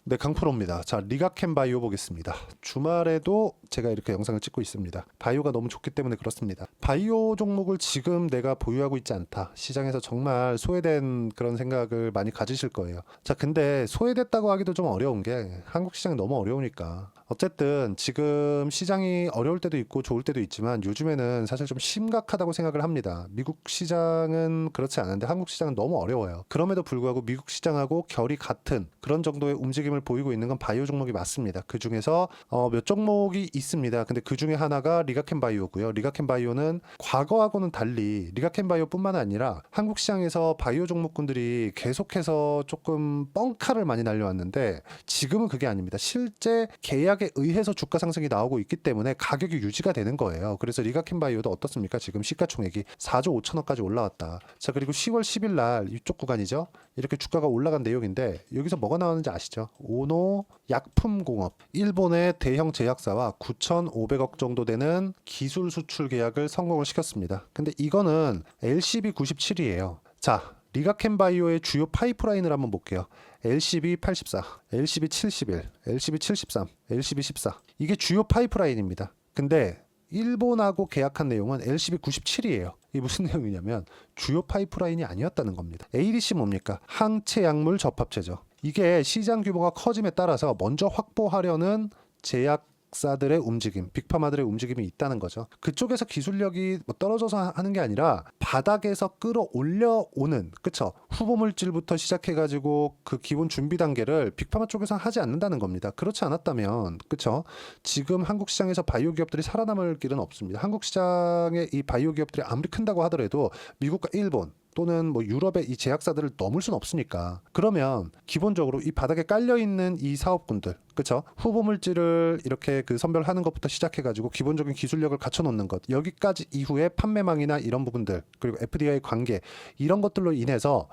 네, 강프로입니다. 자, 리가캠 바이오 보겠습니다. 주말에도 제가 이렇게 영상을 찍고 있습니다. 바이오가 너무 좋기 때문에 그렇습니다. 바이오 종목을 지금 내가 보유하고 있지 않다. 시장에서 정말 소외된 그런 생각을 많이 가지실 거예요. 자, 근데 소외됐다고 하기도 좀 어려운 게 한국 시장이 너무 어려우니까. 어쨌든 지금 시장이 어려울 때도 있고 좋을 때도 있지만 요즘에는 사실 좀 심각하다고 생각을 합니다. 미국 시장은 그렇지 않은데 한국 시장은 너무 어려워요. 그럼에도 불구하고 미국 시장하고 결이 같은 그런 정도의 움직임을 보이고 있는 건 바이오 종목이 맞습니다. 그 중에서 몇 종목이 있습니다. 근데 그 중에 하나가 리가캠 바이오고요. 리가캠 바이오는 과거하고는 달리 리가캠 바이오뿐만 아니라 한국 시장에서 바이오 종목군들이 계속해서 조금 뻥카를 많이 날려왔는데 지금은 그게 아닙니다. 실제 계약에 의해서 주가 상승이 나오고 있기 때문에 가격이 유지가 되는 거예요. 그래서 리가캠 바이오도 어떻습니까? 지금 시가총액이 4조 5천억까지 올라왔다. 자, 그리고 10월 10일 날 이쪽 구간이죠. 이렇게 주가가 올라간 내용인데 여기서 뭐가 나왔는지 아시죠? 오노 약품공업, 일본의 대형 제약사와 9,500억 정도 되는 기술 수출 계약을 성공을 시켰습니다. 근데 이거는 LCB97이에요. 자, 리가캠 바이오의 주요 파이프라인을 한번 볼게요. LCB84, LCB71, LCB73, LCB14. 이게 주요 파이프라인입니다. 근데 일본하고 계약한 내용은 LCB97이에요. 이게 무슨 내용이냐면 주요 파이프라인이 아니었다는 겁니다. ADC 뭡니까? 항체약물 접합체죠. 이게 시장 규모가 커짐에 따라서 먼저 확보하려는 제약사들의 움직임, 빅파마들의 움직임이 있다는 거죠. 그쪽에서 기술력이 떨어져서 하는 게 아니라 바닥에서 끌어올려오는, 그쵸? 후보 물질부터 시작해가지고 그 기본 준비 단계를 빅파마 쪽에서 하지 않는다는 겁니다. 그렇지 않았다면, 그쵸? 지금 한국 시장에서 바이오 기업들이 살아남을 길은 없습니다. 한국 시장의 이 바이오 기업들이 아무리 큰다고 하더라도 미국과 일본, 또는 뭐 유럽의 이 제약사들을 넘을 수는 없으니까. 그러면 기본적으로 이 바닥에 깔려 있는 이 사업군들, 그렇죠? 후보 물질을 이렇게 그 선별하는 것부터 시작해가지고 기본적인 기술력을 갖춰놓는 것, 여기까지 이후에 판매망이나 이런 부분들, 그리고 FDA 관계 이런 것들로 인해서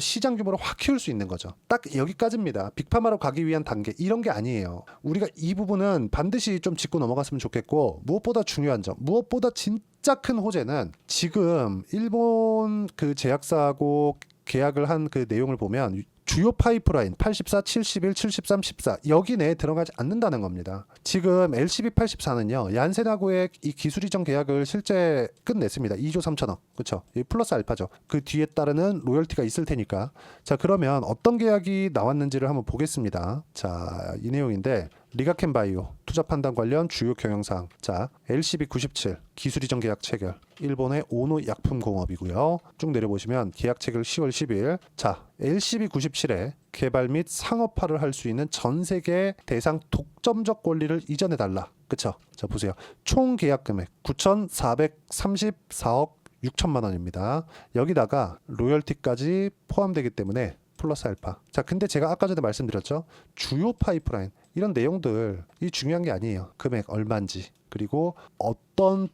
시장 규모를 확 키울 수 있는 거죠. 딱 여기까지입니다. 빅파마로 가기 위한 단계 이런 게 아니에요. 우리가 이 부분은 반드시 좀 짚고 넘어갔으면 좋겠고, 무엇보다 중요한 점, 무엇보다 진짜 큰 호재는 지금 일본 그 제약사하고 계약을 한 그 내용을 보면 주요 파이프라인 84, 71, 73, 14 여기 내에 들어가지 않는다는 겁니다. 지금 LCB84는요. 얀센하고의 이 기술 이전 계약을 실제 끝냈습니다. 2조 3천억. 그렇죠? 플러스 알파죠. 그 뒤에 따르는 로열티가 있을 테니까. 자, 그러면 어떤 계약이 나왔는지를 한번 보겠습니다. 자, 이 내용인데 리가캠 바이오 투자 판단 관련 주요 경영사항. 자, LCB97 기술 이전 계약 체결. 일본의 오노 약품 공업이고요. 쭉 내려보시면 계약 체결 10월 10일. 자, LCB97에 개발 및 상업화를 할 수 있는 전 세계 대상 독점적 권리를 이전해 달라. 그쵸? 자, 보세요. 총 계약 금액 9,434억 6천만 원입니다. 여기다가 로열티까지 포함되기 때문에 플러스 알파. 자, 근데 제가 아까 전에 말씀드렸죠. 주요 파이프라인 이런 내용들 이 중요한 게 아니에요. 금액 얼마인지 그리고 어떤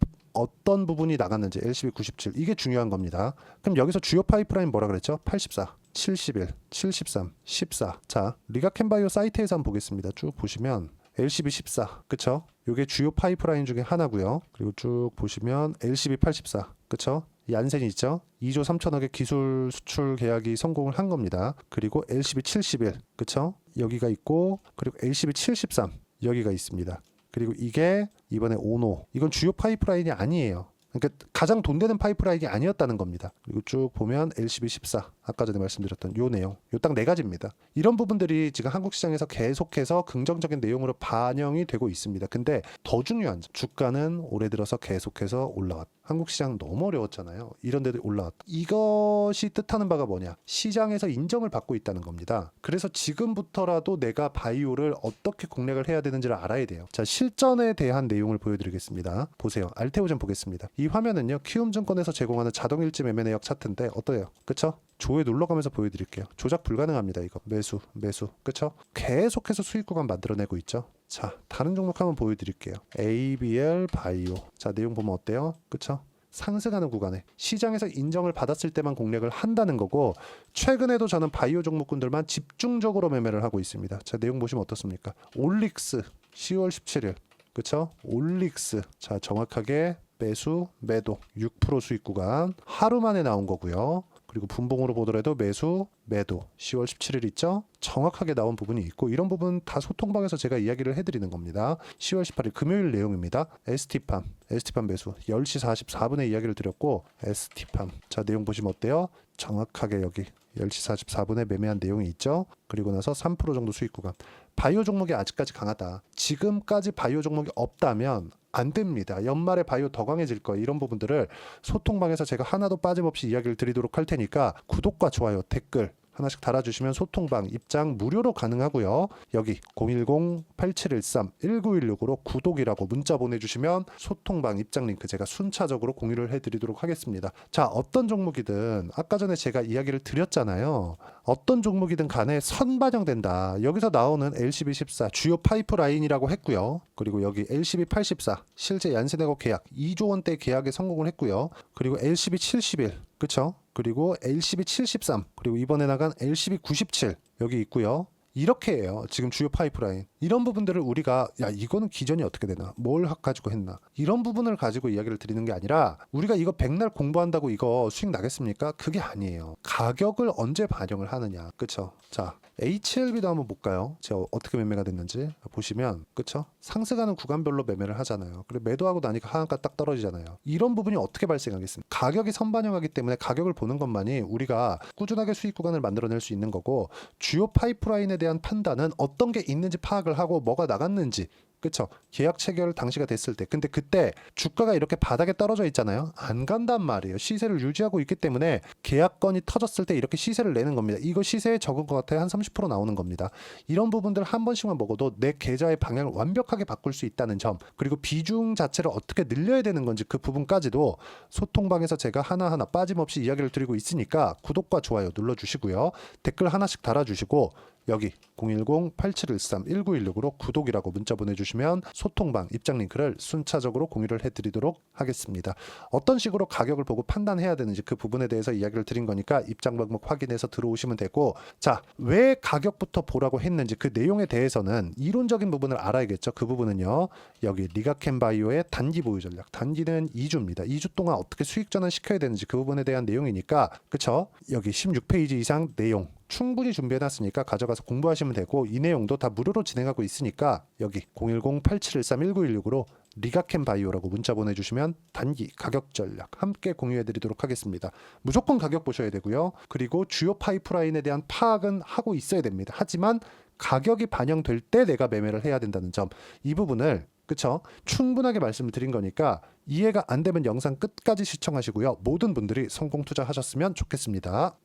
부분이 나갔는지 LCB97 이게 중요한 겁니다. 그럼 여기서 주요 파이프라인 뭐라 그랬죠? 84, 71, 73, 14. 자, 리가캠 바이오 사이트에서 한번 보겠습니다. 쭉 보시면 LCB14, 그쵸? 요게 주요 파이프라인 중에 하나고요. 그리고 쭉 보시면 LCB84, 그쵸? 얀센이 있죠. 2조 3천억의 기술 수출 계약이 성공을 한 겁니다. 그리고 LCB71, 그쵸? 여기가 있고, 그리고 LCB73 여기가 있습니다. 그리고 이게 이번에 오노, 이건 주요 파이프라인이 아니에요. 그러니까 가장 돈 되는 파이프라인이 아니었다는 겁니다. 그리고 쭉 보면 LCB14 아까 전에 말씀드렸던 요 내용, 요 딱 네 가지입니다. 이런 부분들이 지금 한국 시장에서 계속해서 긍정적인 내용으로 반영이 되고 있습니다. 근데 더 중요한 점, 주가는 올해 들어서 계속해서 올라왔다. 한국 시장 너무 어려웠잖아요. 이런 데도 올라왔다. 이것이 뜻하는 바가 뭐냐? 시장에서 인정을 받고 있다는 겁니다. 그래서 지금부터라도 내가 바이오를 어떻게 공략을 해야 되는지를 알아야 돼요. 자, 실전에 대한 내용을 보여드리겠습니다. 보세요. 알테오젠 보겠습니다. 이 화면은요. 키움증권에서 제공하는 자동일지 매매 내역 차트인데 어때요? 그쵸? 조에 눌러가면서 보여드릴게요. 조작 불가능합니다. 이거 매수 그쵸? 계속해서 수익 구간 만들어내고 있죠. 자, 다른 종목 한번 보여드릴게요. ABL 바이오. 자, 내용 보면 어때요? 그쵸? 상승하는 구간에 시장에서 인정을 받았을 때만 공략을 한다는 거고, 최근에도 저는 바이오 종목군들만 집중적으로 매매를 하고 있습니다. 자, 내용 보시면 어떻습니까? 올릭스 10월 17일, 그쵸? 올릭스. 자, 정확하게 매수 매도 6% 수익 구간 하루 만에 나온 거고요. 그리고 분봉으로 보더라도 매수, 매도 10월 17일 있죠? 정확하게 나온 부분이 있고 이런 부분 다 소통방에서 제가 이야기를 해드리는 겁니다. 10월 18일 금요일 내용입니다. ST팜 매수 10시 44분에 이야기를 드렸고 ST팜 자 내용 보시면 어때요? 정확하게 여기 10시 44분에 매매한 내용이 있죠. 그리고 나서 3% 정도 수익 구간. 바이오 종목이 아직까지 강하다. 지금까지 바이오 종목이 없다면 안 됩니다. 연말에 바이오 더 강해질 거예요. 이런 부분들을 소통방에서 제가 하나도 빠짐없이 이야기를 드리도록 할 테니까 구독과 좋아요, 댓글 하나씩 달아주시면 소통방 입장 무료로 가능하고요. 여기 010-8713-1916으로 구독이라고 문자 보내주시면 소통방 입장 링크 제가 순차적으로 공유를 해드리도록 하겠습니다. 자, 어떤 종목이든 아까 전에 제가 이야기를 드렸잖아요. 어떤 종목이든 간에 선반영된다. 여기서 나오는 LCB14 주요 파이프라인이라고 했고요. 그리고 여기 LCB84 실제 얀센하고 계약 2조 원대 계약에 성공을 했고요. 그리고 LCB71 그쵸? 그리고 LCB73 그리고 이번에 나간 LCB97 여기 있고요. 이렇게 해요. 지금 주요 파이프라인. 이런 부분들을 우리가 야 이거는 기전이 어떻게 되나 뭘 가지고 했나 이런 부분을 가지고 이야기를 드리는 게 아니라 우리가 이거 백날 공부한다고 이거 수익 나겠습니까? 그게 아니에요. 가격을 언제 반영을 하느냐. 그쵸? 자 HLB도 한번 볼까요? 제가 어떻게 매매가 됐는지 보시면 그쵸? 상승하는 구간별로 매매를 하잖아요. 그리고 매도하고 나니까 하한가 딱 떨어지잖아요. 이런 부분이 어떻게 발생하겠습니까? 가격이 선반영하기 때문에 가격을 보는 것만이 우리가 꾸준하게 수익 구간을 만들어낼 수 있는 거고 주요 파이프라인에 대한 판단은 어떤 게 있는지 파악을 하고 뭐가 나갔는지 그쵸? 계약 체결 당시가 됐을 때 근데 그때 주가가 이렇게 바닥에 떨어져 있잖아요. 안 간단 말이에요. 시세를 유지하고 있기 때문에 계약건이 터졌을 때 이렇게 시세를 내는 겁니다. 이거 시세에 적은 것 같아요. 한 30% 나오는 겁니다. 이런 부분들 한 번씩만 먹어도 내 계좌의 방향을 완벽하게 바꿀 수 있다는 점 그리고 비중 자체를 어떻게 늘려야 되는 건지 그 부분까지도 소통방에서 제가 하나하나 빠짐없이 이야기를 드리고 있으니까 구독과 좋아요 눌러주시고요. 댓글 하나씩 달아주시고 여기 010-8713-1916으로 구독이라고 문자 보내주시면 소통방 입장 링크를 순차적으로 공유를 해드리도록 하겠습니다. 어떤 식으로 가격을 보고 판단해야 되는지 그 부분에 대해서 이야기를 드린 거니까 입장 방법 확인해서 들어오시면 되고 자, 왜 가격부터 보라고 했는지 그 내용에 대해서는 이론적인 부분을 알아야겠죠. 그 부분은요. 여기 리가켄바이오의 단기 보유 전략. 단기는 2주입니다. 2주 동안 어떻게 수익 전환 시켜야 되는지 그 부분에 대한 내용이니까 그쵸? 여기 16페이지 이상 내용 충분히 준비해놨으니까 가져가서 공부하시면 되고 이 내용도 다 무료로 진행하고 있으니까 여기 010-8713-1916으로 리가켄바이오라고 문자 보내주시면 단기 가격 전략 함께 공유해드리도록 하겠습니다. 무조건 가격 보셔야 되고요. 그리고 주요 파이프라인에 대한 파악은 하고 있어야 됩니다. 하지만 가격이 반영될 때 내가 매매를 해야 된다는 점 이 부분을 그쵸? 충분하게 말씀을 드린 거니까 이해가 안 되면 영상 끝까지 시청하시고요. 모든 분들이 성공 투자하셨으면 좋겠습니다.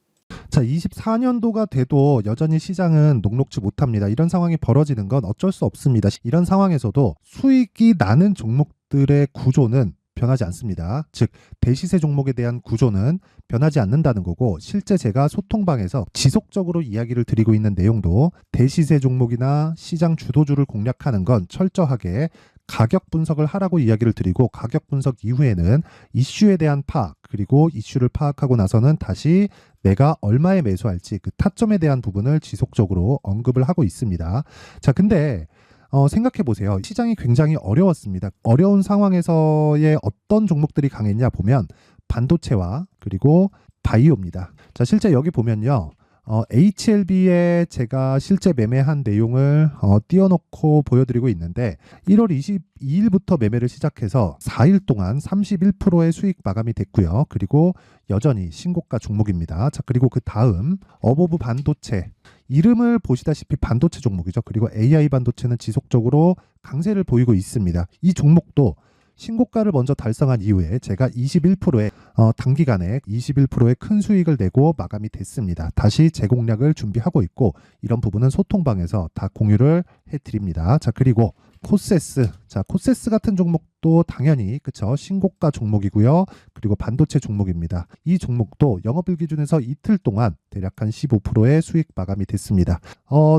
자, 24년도가 돼도 여전히 시장은 녹록지 못합니다. 이런 상황이 벌어지는 건 어쩔 수 없습니다. 이런 상황에서도 수익이 나는 종목들의 구조는 변하지 않습니다. 즉 대시세 종목에 대한 구조는 변하지 않는다는 거고 실제 제가 소통방에서 지속적으로 이야기를 드리고 있는 내용도 대시세 종목이나 시장 주도주를 공략하는 건 철저하게 가격 분석을 하라고 이야기를 드리고 가격 분석 이후에는 이슈에 대한 파악 그리고 이슈를 파악하고 나서는 다시 내가 얼마에 매수할지 그 타점에 대한 부분을 지속적으로 언급을 하고 있습니다. 자, 근데 생각해 보세요. 시장이 굉장히 어려웠습니다. 어려운 상황에서의 어떤 종목들이 강했냐 보면 반도체와 그리고 바이오입니다. 자, 실제 여기 보면요. HLB에 제가 실제 매매한 내용을 띄워놓고 보여드리고 있는데 1월 22일부터 매매를 시작해서 4일 동안 31%의 수익 마감이 됐고요. 그리고 여전히 신고가 종목입니다. 자, 그리고 그 다음 어보브 반도체 이름을 보시다시피 반도체 종목이죠. 그리고 AI 반도체는 지속적으로 강세를 보이고 있습니다. 이 종목도 신고가를 먼저 달성한 이후에 제가 21%의 단기간에 21%의 큰 수익을 내고 마감이 됐습니다. 다시 재공략을 준비하고 있고 이런 부분은 소통방에서 다 공유를 해드립니다. 자, 그리고 코세스. 자, 코세스 같은 종목도 당연히 그쵸 신고가 종목이고요. 그리고 반도체 종목입니다. 이 종목도 영업일 기준에서 이틀 동안 대략 한 15%의 수익 마감이 됐습니다.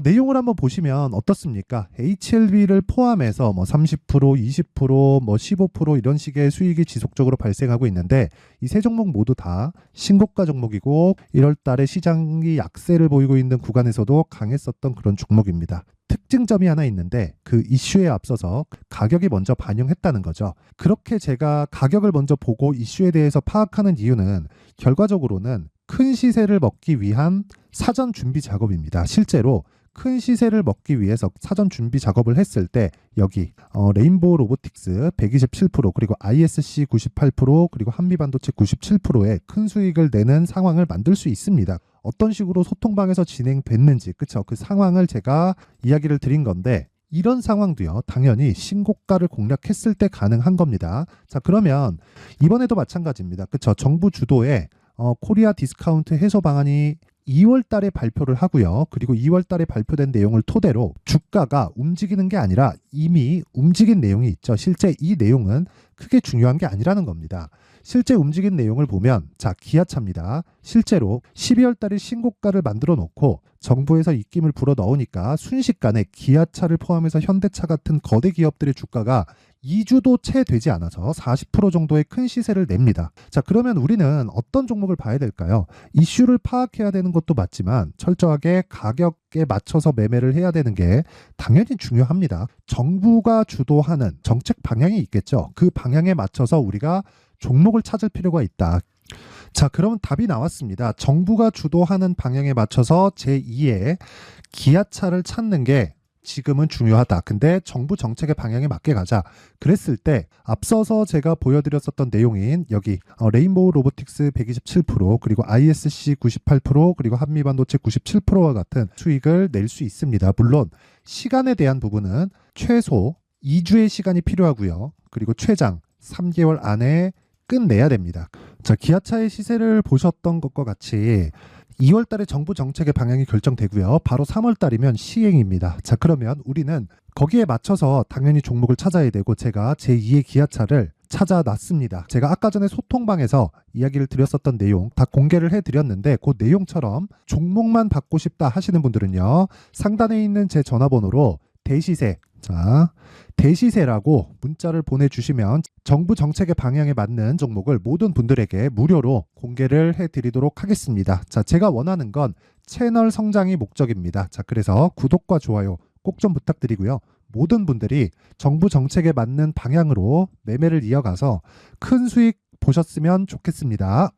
내용을 한번 보시면 어떻습니까? HLB를 포함해서 뭐 30%, 20%, 뭐 15% 이런 식의 수익이 지속적으로 발생하고 있는데 이 세 종목 모두 다 신고가 종목이고 1월 달에 시장이 약세를 보이고 있는 구간에서도 강했었던 그런 종목입니다. 특징점이 하나 있는데 그 이슈에 앞서서 가격이 먼저 반영했다는 거죠. 그렇게 제가 가격을 먼저 보고 이슈에 대해서 파악하는 이유는 결과적으로는 큰 시세를 먹기 위한 사전 준비 작업입니다. 실제로 큰 시세를 먹기 위해서 사전 준비 작업을 했을 때 여기 레인보우 로보틱스 127% 그리고 ISC 98% 그리고 한미반도체 97%의 큰 수익을 내는 상황을 만들 수 있습니다. 어떤 식으로 소통방에서 진행됐는지 그쵸? 그 상황을 제가 이야기를 드린 건데 이런 상황도요 당연히 신고가를 공략했을 때 가능한 겁니다. 자 그러면 이번에도 마찬가지입니다. 그쵸? 정부 주도의 코리아 디스카운트 해소 방안이 2월 달에 발표를 하고요. 그리고 2월 달에 발표된 내용을 토대로 주가가 움직이는 게 아니라 이미 움직인 내용이 있죠. 실제 이 내용은 크게 중요한 게 아니라는 겁니다. 실제 움직인 내용을 보면 자 기아차입니다. 실제로 12월 달에 신고가를 만들어 놓고 정부에서 입김을 불어 넣으니까 순식간에 기아차를 포함해서 현대차 같은 거대 기업들의 주가가 2주도 채 되지 않아서 40% 정도의 큰 시세를 냅니다. 자 그러면 우리는 어떤 종목을 봐야 될까요? 이슈를 파악해야 되는 것도 맞지만 철저하게 가격에 맞춰서 매매를 해야 되는 게 당연히 중요합니다. 정부가 주도하는 정책 방향이 있겠죠. 그 방향에 맞춰서 우리가 종목을 찾을 필요가 있다. 자 그러면 답이 나왔습니다. 정부가 주도하는 방향에 맞춰서 제2의 기아차를 찾는 게 지금은 중요하다. 근데 정부 정책의 방향에 맞게 가자. 그랬을 때 앞서서 제가 보여드렸었던 내용인 여기 레인보우 로보틱스 127% 그리고 ISC 98% 그리고 한미반도체 97%와 같은 수익을 낼 수 있습니다. 물론 시간에 대한 부분은 최소 2주의 시간이 필요하고요. 그리고 최장 3개월 안에 끝내야 됩니다. 자, 기아차의 시세를 보셨던 것과 같이 2월 달에 정부 정책의 방향이 결정되고요. 바로 3월 달이면 시행입니다. 자, 그러면 우리는 거기에 맞춰서 당연히 종목을 찾아야 되고 제가 제2의 기아차를 찾아놨습니다. 제가 아까 전에 소통방에서 이야기를 드렸었던 내용 다 공개를 해드렸는데 그 내용처럼 종목만 받고 싶다 하시는 분들은요. 상단에 있는 제 전화번호로 대시세 자 대시세라고 문자를 보내주시면 정부 정책의 방향에 맞는 종목을 모든 분들에게 무료로 공개를 해드리도록 하겠습니다. 자, 제가 원하는 건 채널 성장이 목적입니다. 자, 그래서 구독과 좋아요 꼭 좀 부탁드리고요. 모든 분들이 정부 정책에 맞는 방향으로 매매를 이어가서 큰 수익 보셨으면 좋겠습니다.